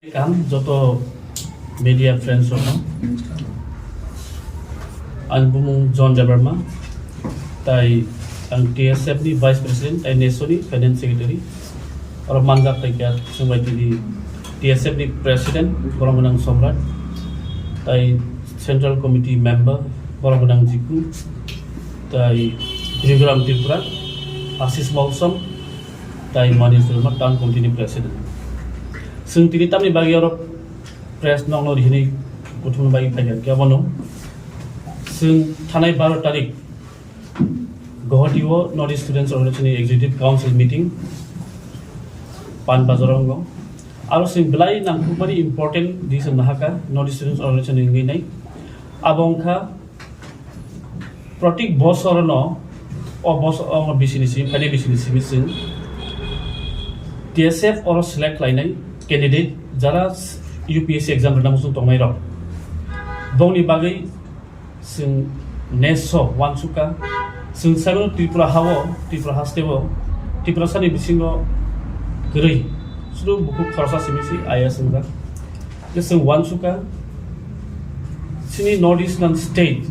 Joto media friends ang bumung John Deberma tay ang TSF ni Vice President ay Nesoni Finance Secretary or mandak tay kaya sumay di TSF ni President Boromunang Somrat tay Central Committee Member Boromunang Jiku tay Program Tripura Asis Mausam tay Manis Rumah Town Committee Presidentซึ่งทีนี้ตั้มในบางอย่างเราเพรสน้องเราที่นี่กุศลบางอย่างไปกันแค่วันนู้นซึ่งท่านในบาร์ตาริกกอดีว่านอร์ดิสตูเดนส์ออร์เรชั่นเอ็กซิคิวทีฟคาวน์ซิลมีติ้งปันบาจารองก็อาร์ซึ่งเวลาหนังคู่มันอิมพอร์เทนต์ดีสุดนะฮะกันนอร์ดิสตูเดนส์ออร์เรชั่นอย่างนี้อาบงค่ะโปรติกบอสอร์นอบอสอร์บิสเนสภายในบิสเนสมิซึ่ง TSF อร์สเล็กไลน์นี้candidate jara UPSC exam rena musung tongmai rok bongni bagai sing neso wansuka sing saben tripura hawo tripura hastewo tripura sani bisingo grei sudu buku kharsa simisi aya singa je sing wansuka sini northeast nan state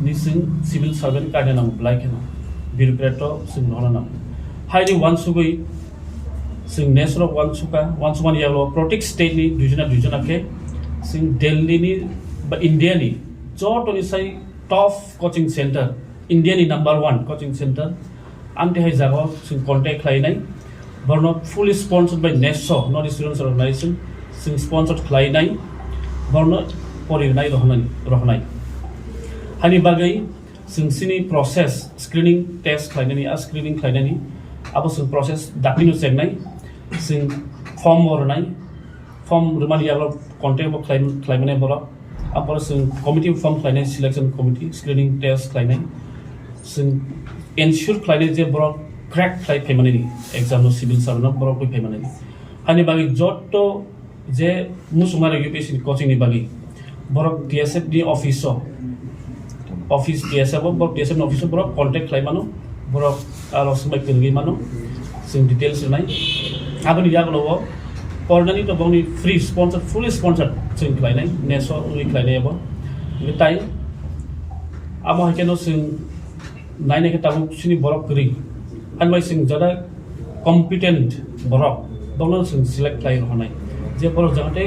ni sing civil servant ka nam apply kena bureaucrat sing nona nam haini wansugoi sing nesro one yalo protect state ni dujuna ke sing Delhi ni ba India ni jot ni sai top coaching center India ni number 1 coaching center amte hai jago sing contact khai nai borno fully sponsored by neso not students organization sing sponsored khai nai borno pori nai rohnai hani bagai sing sini process screening test khai nai a screening khai nai abo sing process dakinu check nai sing form or nai form rumani yalo contact bo claim nai bora apor sing committee form claim selection committee screening test claim sing ensure claim je bora crack claim payment ni exam no civil servant bora koi payment ni hani bagi jotto je musumara UPSC coaching ni bagi bora TSF di office TSF bora TSF no office bora contact claim mano bora alo sumai pingi mano sing details nai abani yaglo pornani to bongni free sponsored fully sponsored sing klainai neso ui klainai abo tai amo hakeno sing naine ke tabu sini borok kri anmai sing jada competent borok bongno sing select klai rohnai je borok jangate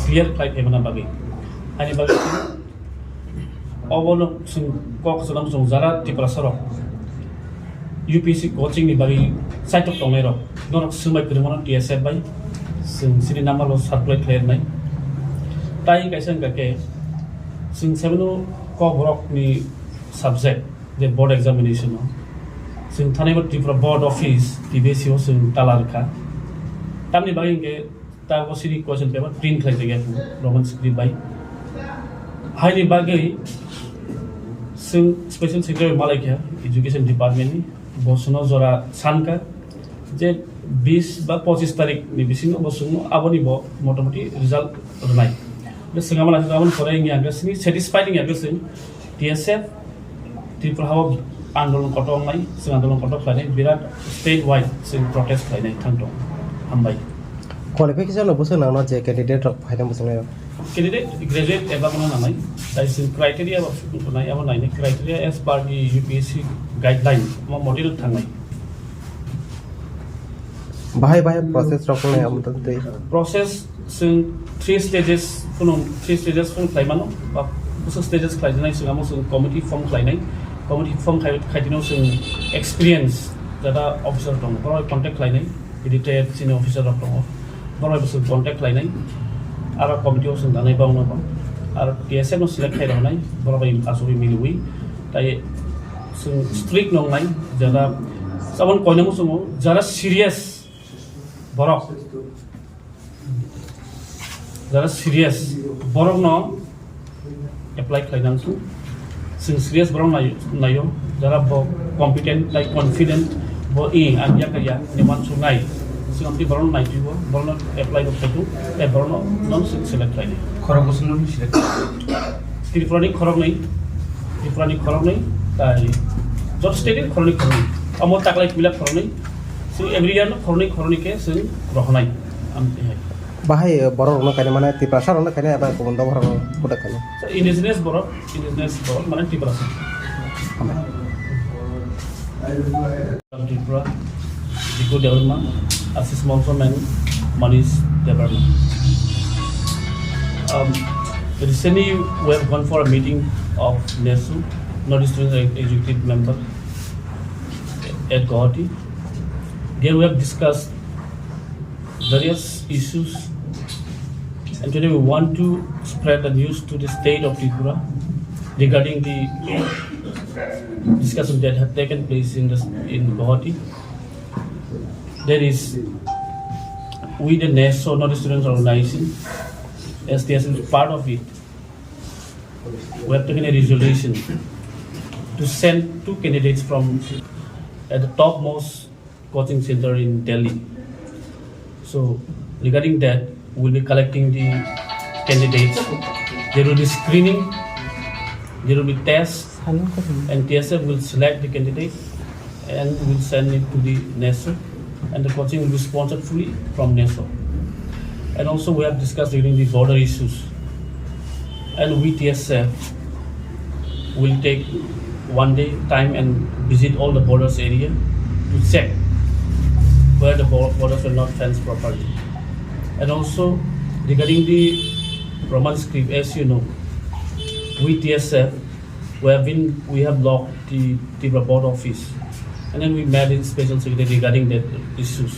clear klai pemana bagi ani bagi obono sing kok salam sing jara tiprasaro UPSC coaching ni bagi site of tongero norok sumai kirimono TSF bai sing sini number lo supply clear nai tai kaisen ke sing sebeno ko borok ni subject the board examination no sing thane ba tripura board office TBC o sing talarka tamni bagi ke ta ko sini question paper print khai jage roman script bai haini bagi sing special secretary malaikia education department ni বসনো জরা সানকা যে 20 বা 25 তারিখ ni bisingo bosungno aboni bo motamoti result নাই de singamala singamon pore ngi anga sini satisfying anga sin TSF tripura hawa andolon kotong nai sing andolon kotok khai birat state wide sing protest khai nai thangtong hambai qualification lo busung nang je candidate rok phaidam busung nai candidate graduate eba kono namai tai sing criteria nai abo nai criteria as per the UPSC guideline mo model thangai bahai process rok nai amton te process sing 3 stages fun klaimano ba busa stages klainai sing amo sing committee form klainai committee form khaitino sing experience data officer tong bro contact klainai edited senior officer tong bro busa contact klainai ara committee sing danai bang no ara TSF no select khai ronai bro bai asuri milui tai sing strict nong nai jara sabon koina mo sungo jara serious borok no apply klainang su sing serious borok nayo jara bo competent like confident bo anya kaya ni man sungai sing amti borok nai jibo borok apply do photo e borok non select klaine khorok busung ni select tripura ni khorok nai tai job state khoroni amo taklai pila khoroni so every year no khoroni ke sing rohnai amte hai Bahai borok no kanya mana tipe asal no kanya apa komondo borok budak kanya. So indigenous borok mana Tripura sih? From Tripura, Diko Devarma, Asis Monson and Manish Devarma. Recently, we have gone for a meeting of NESU, North Student Executive Member at Guwahati. There we have discussed various issues, and today we want to spread the news to the state of Tripura regarding the discussion that had taken place in Guwahati. There is, we the NESO, North Students Organization, STS is part of it. We have taken a resolution to send 2 candidates from at the topmost coaching center in Delhi. So regarding that, we'll be collecting the candidates. There will be screening, there will be tests, and TSF will select the candidate and will send it to the NESO, and the coaching will be sponsored fully from NESO. And also we have discussed during the border issues, and we TSF will take 1 day time and visit all the borders area to check where the borders were not fenced properly. And also regarding the Roman script, as you know, we TSF we have locked the Tripura board office, and then we met in special secretary regarding that issues.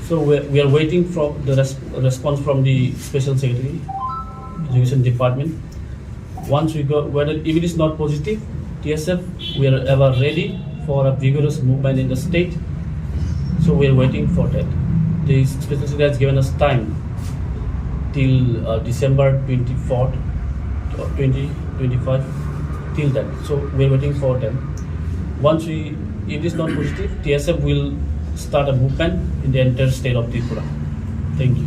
So we are waiting for the response from the special secretary, education department. Once we go, whether if it is not positive, TSF we are ever ready for a vigorous movement in the state. So we are waiting for that. The special secretary has given us time till December 24th, 2025, till that. So we are waiting for them. Once if it is not positive, TSF will start a movement in the entire state of Tripura. Thank you.